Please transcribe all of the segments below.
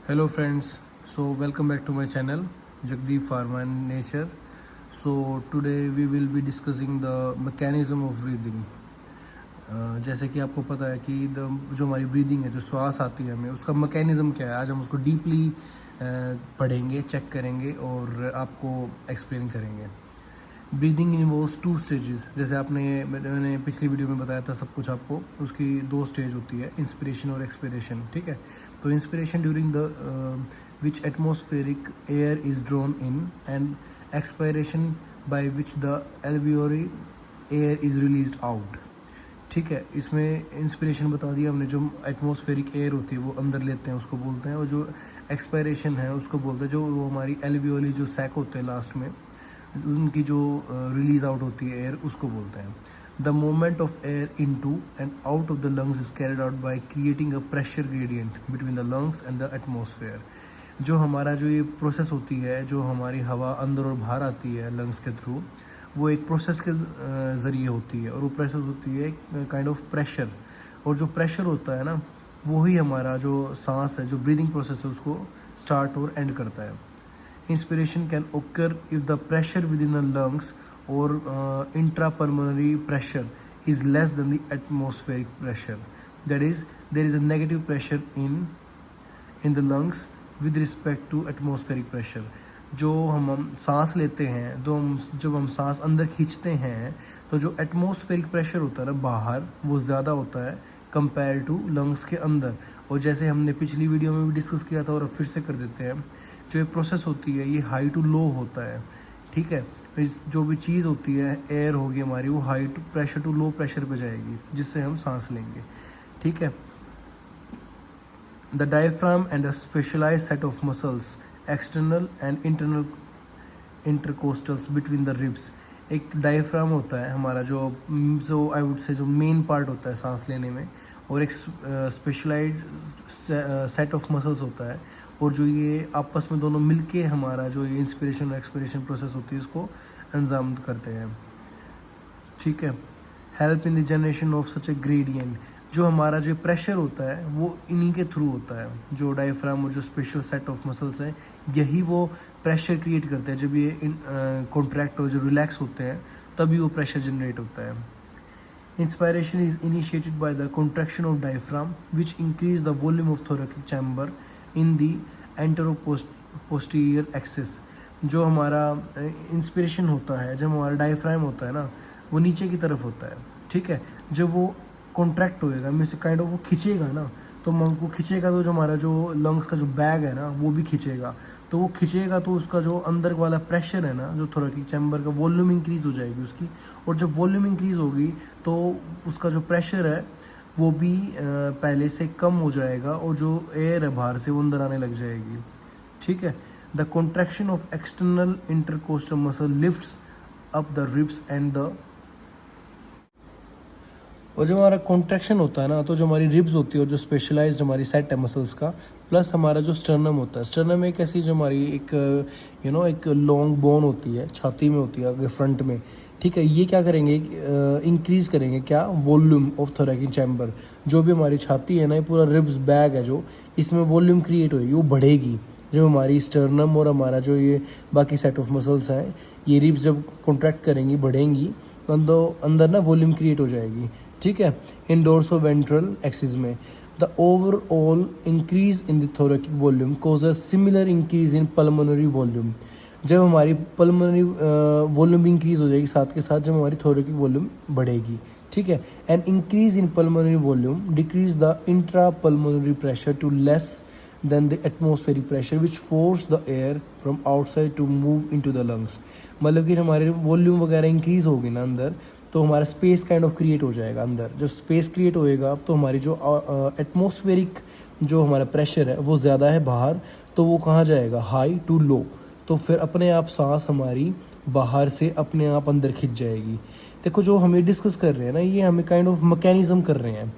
Hello friends, so welcome back to my channel Jagdeep Pharma and Nature. So today we will be discussing the mechanism of breathing. जैसे कि आपको पता है कि जो हमारी ब्रीदिंग है, जो श्वास आती है हमें, उसका मैकेनिज़्म क्या है। आज हम उसको डीपली पढ़ेंगे, चेक करेंगे और आपको एक्सप्लेन करेंगे। Breathing involves two stages. जैसे मैंने पिछली वीडियो में बताया था सब कुछ आपको, उसकी दो स्टेज होती है, इंस्पिरेशन और एक्सपिरेशन। ठीक है, तो inspiration during the which atmospheric air is drawn in and expiration by which the alveolar air is released out. ठीक है, इसमें इंस्पिरेशन बता दिया हमने। जो एटमॉस्फेरिक एयर होती है वो अंदर लेते हैं, उसको बोलते हैं, और जो एक्सपायरेशन है उसको बोलते हैं, जो वो हमारी एल्वियोली जो सैक होते हैं लास्ट में, उनकी जो रिलीज़ आउट होती है एयर, उसको बोलते हैं। The movement of air into and out of the lungs is carried out by creating a pressure gradient between the lungs and the atmosphere. जो हमारा जो ये प्रोसेस होती है, जो हमारी हवा अंदर और बाहर आती है लंग्स के थ्रू, वो एक प्रोसेस के ज़रिए होती है, और वो प्रोसेस होती है काइंड ऑफ प्रेशर। और जो प्रेशर होता है ना, वही हमारा जो सांस है, जो ब्रीदिंग प्रोसेस है, उसको स्टार्ट और एंड करता है। Inspiration can occur if the pressure within the lungs or intrapulmonary pressure is less than the atmospheric pressure. That is, there is a negative pressure in the lungs with respect to atmospheric pressure. जो हम सांस लेते हैं, जब हम सांस अंदर खींचते हैं, तो जो एटमॉस्फेरिक प्रेशर होता है ना बाहर, वो ज़्यादा होता है कंपेयर टू लंग्स के अंदर। और जैसे हमने पिछली वीडियो में भी डिस्कस किया था, और फिर से कर देते हैं, जो ये प्रोसेस होती है ये हाई टू लो होता है। ठीक है, जो भी चीज़ होती है, एयर होगी हमारी, वो high to pressure to low pressure पे जाएगी, जिससे हम सांस लेंगे। ठीक है, the diaphragm and a specialize set of muscles external and internal intercostals between the ribs. एक डायफ्राम होता है हमारा, जो आई वुड से जो मेन पार्ट होता है सांस लेने में, और एक स्पेशलाइज सेट ऑफ मसल्स होता है, और जो ये आपस में दोनों मिलके हमारा जो ये इंस्पिरेशन और एक्सपिरेशन प्रोसेस होती है, उसको अंजाम करते हैं। ठीक है, help in the generation of such A gradient. जो हमारा जो प्रेशर होता है वो इन्हीं के थ्रू होता है। जो डायफ्राम और जो स्पेशल सेट ऑफ मसल्स हैं, यही वो प्रेशर क्रिएट करते हैं। जब ये कॉन्ट्रैक्ट और जो रिलैक्स होते हैं, तभी वो प्रेशर जनरेट होता है। Inspiration is initiated by the contraction of diaphragm, which increase the volume of thoracic chamber in the anteroposterior axis. जो हमारा इंस्पिरेशन होता है, जब हमारा डायफ्राम होता है ना, वो नीचे की तरफ होता है। ठीक है, जब वो कॉन्ट्रैक्ट होएगा, मीन्स काइंड ऑफ वो खींचेगा ना, तो वो खींचेगा तो जो हमारा जो लंग्स का जो बैग है ना, वो भी खींचेगा। तो वो खींचेगा तो उसका जो अंदर वाला प्रेशर है ना, जो थोरैकिक चैम्बर का, वॉल्यूम इंक्रीज़ हो जाएगी उसकी। और जब वॉल्यूम इंक्रीज़ होगी तो उसका जो प्रेशर है वो भी पहले से कम हो जाएगा, और जो एयर है बाहर से वो अंदर आने लग जाएगी। ठीक है, the contraction of external intercostal muscle lifts up the ribs and the. और जब हमारा कॉन्ट्रैक्शन होता है ना, तो जो हमारी रिब्स होती है और जो स्पेशलाइज्ड हमारी सेट है मसल्स का, प्लस हमारा जो स्टर्नम होता है, स्टर्नम एक ऐसी जो हमारी एक एक लॉन्ग बोन होती है, छाती में होती है आगे फ्रंट में। ठीक है, ये क्या करेंगे, इंक्रीज़ करेंगे क्या, वॉल्यूम ऑफ थोरैकिक चैम्बर। जो भी हमारी छाती है ना, ये पूरा रिब्स बैग है, जो इसमें वॉल्यूम क्रिएट होगी, वो बढ़ेगी। जो हमारी स्टर्नम और हमारा जो ये बाकी सेट ऑफ मसल्स हैं, ये रिब्स जब कॉन्ट्रैक्ट करेंगी, बढ़ेंगी, तो अंदर ना वॉल्यूम क्रिएट हो जाएगी। ठीक है, इन डोर्सोवेंट्रल एक्सिस में the overall increase in the thoracic volume causes similar increase in pulmonary volume. जब हमारी पल्मोनरी वॉल्यूम भी इंक्रीज हो जाएगी, साथ के साथ जब हमारी थोरैकिक वॉल्यूम बढ़ेगी। ठीक है, and increase in pulmonary volume decrease the intra pulmonary pressure to less than the atmospheric pressure which force the air from outside to move into the lungs. मतलब कि हमारी वॉल्यूम वगैरह इंक्रीज होगी ना अंदर, तो हमारा स्पेस काइंड ऑफ क्रिएट हो जाएगा अंदर। जब स्पेस क्रिएट होएगा, तो हमारी जो एटमॉस्फेरिक जो हमारा प्रेशर है वो ज़्यादा है बाहर, तो वो कहाँ जाएगा, हाई टू लो। तो फिर अपने आप सांस हमारी बाहर से अपने आप अंदर खिंच जाएगी। देखो, जो हम ये डिस्कस कर रहे हैं ना, ये हमें काइंड ऑफ मैकेनिज्म कर रहे हैं।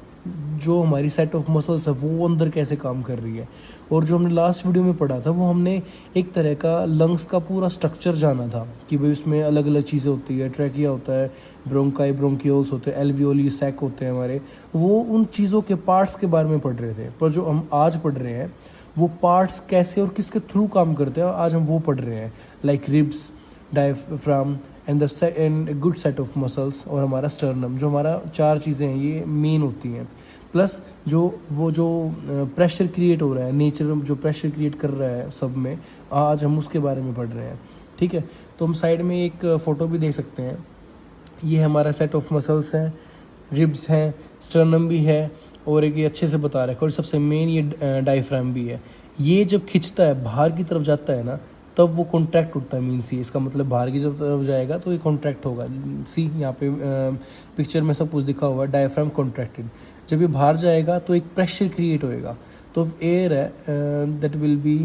जो हमारी सेट ऑफ मसल्स है वो अंदर कैसे काम कर रही है, और जो हमने लास्ट वीडियो में पढ़ा था, वो हमने एक तरह का लंग्स का पूरा स्ट्रक्चर जाना था कि भाई उसमें अलग अलग चीज़ें होती है, ट्रैकिया होता है, ब्रोंकाई ब्रोंकियोल्स होते हैं, एल्वियोली सैक होते हैं हमारे। वो उन चीज़ों के पार्ट्स के बारे में पढ़ रहे थे, पर जो हम आज पढ़ रहे हैं वो पार्ट्स कैसे और किसके थ्रू काम करते हैं आज हम वो पढ़ रहे हैं, like ribs, diaphragm and good set of muscles और हमारा स्टर्नम। जो हमारा 4 चीज़ें हैं ये मेन होती हैं, प्लस जो प्रेशर क्रिएट हो रहा है, नेचर जो प्रेशर क्रिएट कर रहा है सब में, आज हम उसके बारे में पढ़ रहे हैं। ठीक है, तो हम साइड में एक फ़ोटो भी देख सकते हैं। ये हमारा सेट ऑफ मसल्स हैं, रिब्स हैं, स्टर्नम भी है, और एक ये अच्छे से बता रहा है, और सबसे मेन ये डायफ्राम भी है। ये जब खिंचता है बाहर की तरफ जाता है ना, तब वो कॉन्ट्रैक्ट होता है। मीन सी इसका मतलब बाहर की जब तरफ जाएगा तो ये कॉन्ट्रैक्ट होगा। सी यहाँ पे पिक्चर में सब कुछ दिखा हुआ है, डायफ्राम कॉन्ट्रैक्टेड। जब ये बाहर जाएगा तो एक प्रेशर क्रिएट होएगा, तो एयर है दैट विल बी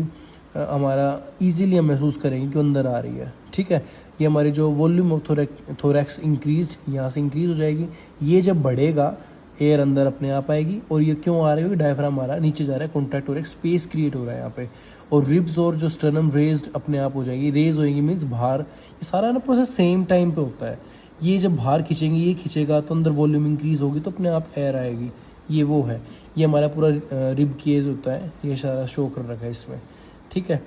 हमारा ईजीली हम महसूस करेंगे कि अंदर आ रही है। ठीक है, ये हमारी जो वॉल्यूम ऑफ थोरैक्स इंक्रीज यहाँ से इंक्रीज हो जाएगी। ये जब बढ़ेगा एयर अंदर अपने आप आएगी, और ये क्यों आ रही है, डायफ्राम आ रहा है, नीचे जा रहा है, कॉन्ट्रैक्ट हो रहा है, स्पेस क्रिएट हो रहा है यहाँ पे, और रिब्स और जो स्टर्नम रेज्ड अपने आप हो जाएगी। रेज होएगी मीन्स बाहर, ये सारा ना प्रोसेस सेम टाइम पे होता है। ये जब बाहर खींचेंगे, ये खींचेगा तो अंदर वॉल्यूम इंक्रीज होगी तो अपने आप एयर आएगी। ये वो है, ये हमारा पूरा रिब केज होता है, ये सारा शो कर रखा है इसमें। ठीक है,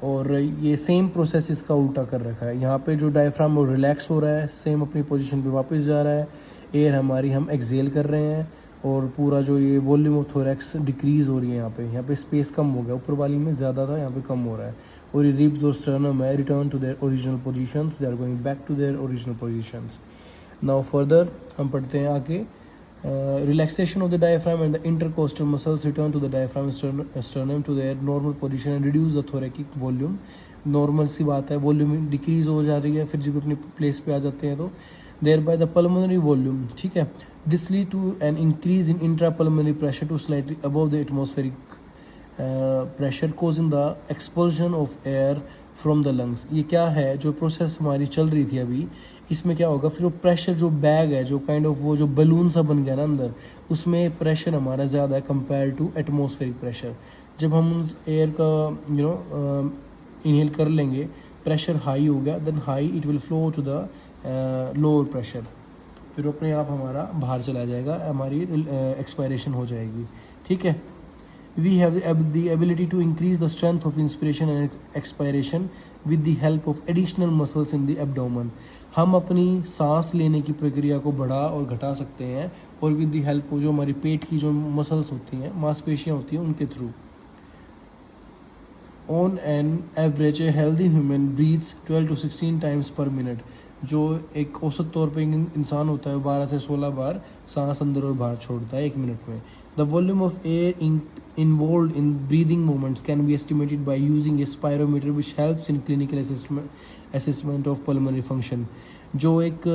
और ये सेम प्रोसेस इसका उल्टा कर रखा है। यहाँ पे जो डायफ्राम वो रिलैक्स हो रहा है, सेम अपनी पोजीशन पे वापस जा रहा है, एयर हमारी हम एक्सेल कर रहे हैं, और पूरा जो ये वॉल्यूम ऑफ थोरैक्स डिक्रीज हो रही है। यहाँ पे स्पेस कम हो गया, ऊपर वाली में ज़्यादा था, यहाँ पे कम हो रहा है। और ये रिब्स और स्टर्नम है, return to their original positions, they are going back to their original positions. Now further हम पढ़ते हैं आगे। Relaxation of the diaphragm and the intercostal muscles return to the diaphragm sternum to their normal position and reduce the thoracic volume। Normal सी बात है, volume decrease हो जा रही है, फिर जब अपनी प्लेस पे आ जाते हैं तो thereby the pulmonary volume। ठीक है, this lead to an increase in intrapulmonary pressure to slightly above the atmospheric pressure causing the expulsion of air from the lungs। ये क्या है, जो प्रोसेस हमारी चल रही थी अभी, इसमें क्या होगा, फिर वो प्रेशर जो बैग है, जो काइंड ऑफ वो जो बलून सा बन गया ना अंदर, उसमें प्रेशर हमारा ज़्यादा है कंपेयर टू एटमॉस्फेरिक प्रेशर। जब हम एयर का इनहेल कर लेंगे, प्रेशर हाई हो गया, then high it will flow to the lower pressure, फिर अपने आप हमारा बाहर चला जाएगा, हमारी एक्सपायरेशन हो जाएगी। ठीक है, we have the ability to increase the strength of inspiration and expiration with the help of additional muscles in the abdomen। हम अपनी सांस लेने की प्रक्रिया को बढ़ा और घटा सकते हैं, और विद दी हेल्प जो हमारी पेट की जो मसल्स होती हैं, मांसपेशियां होती हैं, उनके थ्रू। On an average a healthy human breathes 12 to 16 times per minute. जो एक औसत तौर पे इंसान होता है 12 से 16 बार सांस अंदर और बाहर छोड़ता है 1 मिनट में। The volume of air involved in breathing movements can be estimated by using a spirometer which helps in clinical assessment of pulmonary function। जो एक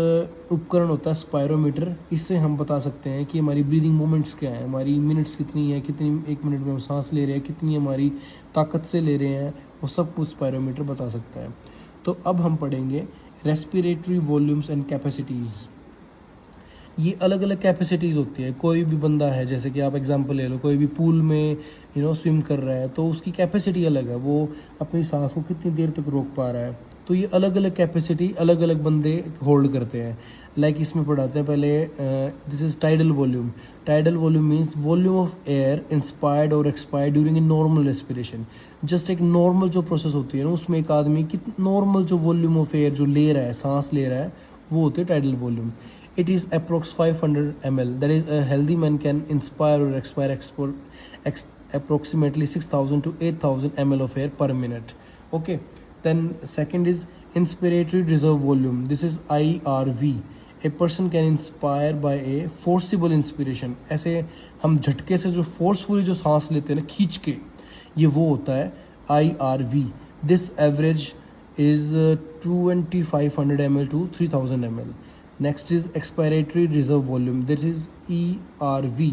उपकरण होता है स्पायरोमीटर, इससे हम बता सकते हैं कि हमारी ब्रीदिंग मूवमेंट्स क्या है, हमारी मिनट्स कितनी है, कितनी 1 मिनट में हम सांस ले रहे हैं, कितनी हमारी ताकत से ले रहे हैं, वो सब कुछ स्पायरोमीटर बता सकता है। तो अब हम पढ़ेंगे रेस्पिरेटरी वॉल्यूम्स एंड कैपेसिटीज़। ये अलग अलग कैपेसिटीज़ होती है। कोई भी बंदा है, जैसे कि आप एग्जांपल ले लो, कोई भी पूल में स्विम कर रहा है, तो उसकी कैपेसिटी अलग है, वो अपनी सांस को कितनी देर तक रोक पा रहा है। तो ये अलग अलग कैपेसिटी अलग अलग बंदे होल्ड करते हैं। लाइक इसमें पढ़ाते हैं पहले, this is tidal volume. Tidal volume means volume of air inspired और expired during a normal respiration. Just एक नॉर्मल जो प्रोसेस होती है ना, उसमें एक आदमी की नॉर्मल जो वॉल्यूम ऑफ एयर जो ले रहा है, सांस ले रहा है, वो होती है tidal volume. It is approx 500 ml. That is, a healthy man can inspire or expire approximately 6,000 to 8,000 ml of air per minute. Okay. Then second is inspiratory reserve volume. This is IRV. A person can inspire by a forcible inspiration. ऐसे हम झटके से जो forcefully जो सांस लेते हैं ना, खींच के, ये वो होता है IRV. This average is 2,500 ml to 3,000 ml. Next is expiratory reserve volume. This is ERV.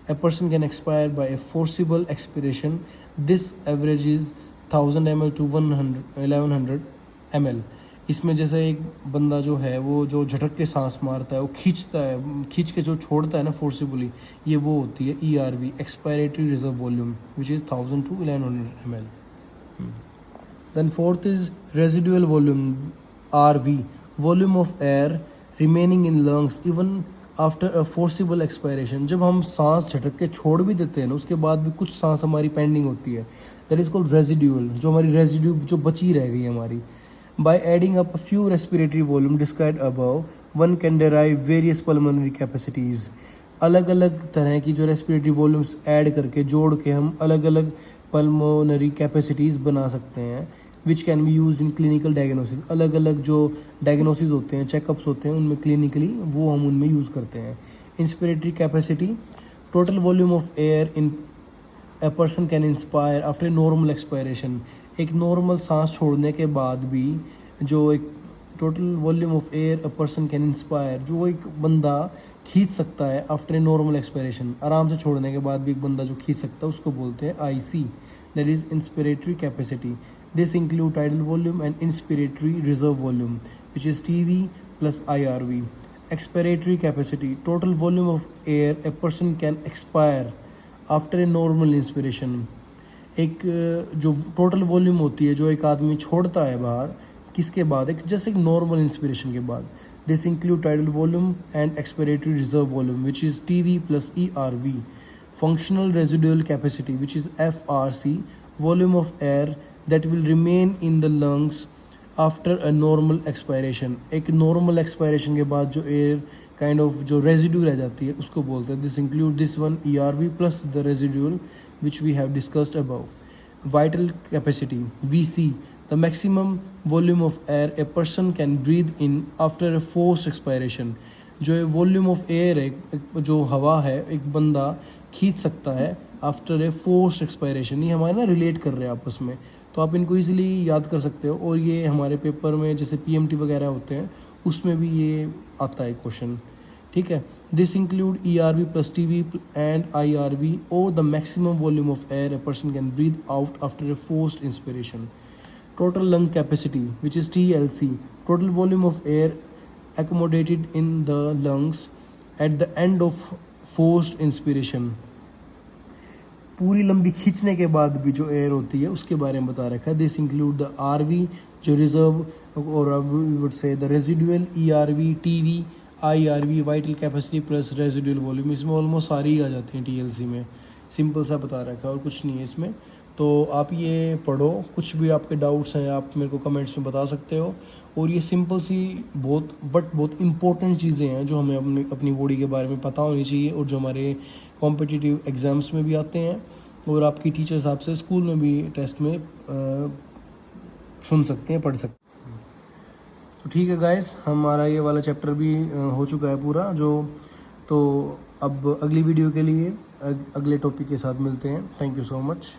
A person can expire by a forcible expiration. This average is 1000 ml to 1100 ml. इसमें जैसे एक बंदा जो है, वो जो झटक के सांस मारता है, वो खींच के जो छोड़ता है ना फोर्सिबली, ये वो होती है ERV, expiratory reserve volume, which is 1000 to 1100 ml. Then fourth is residual volume, RV, volume of air remaining in lungs even after a forcible expiration, जब हम सांस झटक के छोड़ भी देते हैं ना, उसके बाद भी कुछ सांस हमारी पेंडिंग होती है, दैट इज कॉल्ड रेजिड्यूअल, जो हमारी रेजिड्यू जो बची रह गई हमारी. By adding up a few respiratory volume described above, one can derive various pulmonary capacities. अलग अलग तरह की जो रेस्पिरेटरी वॉल्यूम्स ऐड करके जोड़ के हम अलग अलग पल्मोनरी कैपेसिटीज़ बना सकते हैं, which can be use in clinical diagnosis. अलग अलग जो डायग्नोसिस होते हैं, चेकअप्स होते हैं, उनमें क्लिनिकली वो हम उनमें यूज़ करते हैं. Inspiratory capacity, total volume of air in a person can inspire after normal expiration. एक नॉर्मल सांस छोड़ने के बाद भी जो एक total volume of air a person can inspire, जो एक बंदा खींच सकता है आफ्टर ए नॉर्मल एक्सपायरेशन, आराम से छोड़ने के बाद भी एक बंदा जो खींच सकता है उसको बोलते हैं IC, that is inspiratory capacity. This include tidal volume and inspiratory reserve volume which is TV plus IRV. Expiratory capacity, total volume of air a person can expire after a normal inspiration. एक जो total volume होती है जो एक आदमी छोड़ता है बाहर किसके बाद, एक जस्ट एक नॉर्मल इंस्पिरेशन के बाद. This include tidal volume and expiratory reserve volume, which is TV plus ERV. Functional residual capacity, which is FRC, volume of air that will remain in the lungs after a normal expiration. एक normal expiration के बाद जो air kind of जो residue रह जाती है उसको बोलते हैं. This include this one ERV plus the residual which we have discussed above. Vital capacity, VC, the maximum volume of air a person can breathe in after a forced expiration. जो volume of air है, जो हवा है एक बंदा खींच सकता है आफ्टर ए फोर्स्ड एक्सपायरेशन. ये हमारे ना रिलेट कर रहे हैं आपस में, तो आप इनको इजीली याद कर सकते हो. और ये हमारे पेपर में जैसे PMT वगैरह होते हैं उसमें भी ये आता है क्वेश्चन. ठीक है. This include ERV plus TV and IRV और the maximum volume of air a person can breathe out after a forced inspiration. Total lung capacity, which is TLC, total volume of air accommodated in the lungs at the end of forced inspiration. पूरी लंबी खींचने के बाद भी जो air होती है उसके बारे में बता रखा है. दिस इंक्लूड द RV जो रिजर्व, और we would say the residual, ERV, TV, IRV, vital capacity plus residual volume. इसमें ऑलमोस्ट सारी आ जाती हैं TLC में. सिंपल सा बता रखा है और कुछ नहीं है इसमें. तो आप ये पढ़ो, कुछ भी आपके डाउट्स हैं आप मेरे को कमेंट्स में बता सकते हो. और ये सिंपल सी बहुत इंपॉर्टेंट चीज़ें हैं जो हमें अपनी बॉडी के बारे में पता होनी चाहिए और जो हमारे कॉम्पिटिटिव एग्ज़ाम्स में भी आते हैं और आपकी टीचर्स आपसे स्कूल में भी टेस्ट में सुन सकते हैं, पढ़ सकते हैं. तो ठीक है गाइस, हमारा ये वाला चैप्टर भी हो चुका है पूरा जो. तो अब अगली वीडियो के लिए अगले टॉपिक के साथ मिलते हैं. Thank you so much.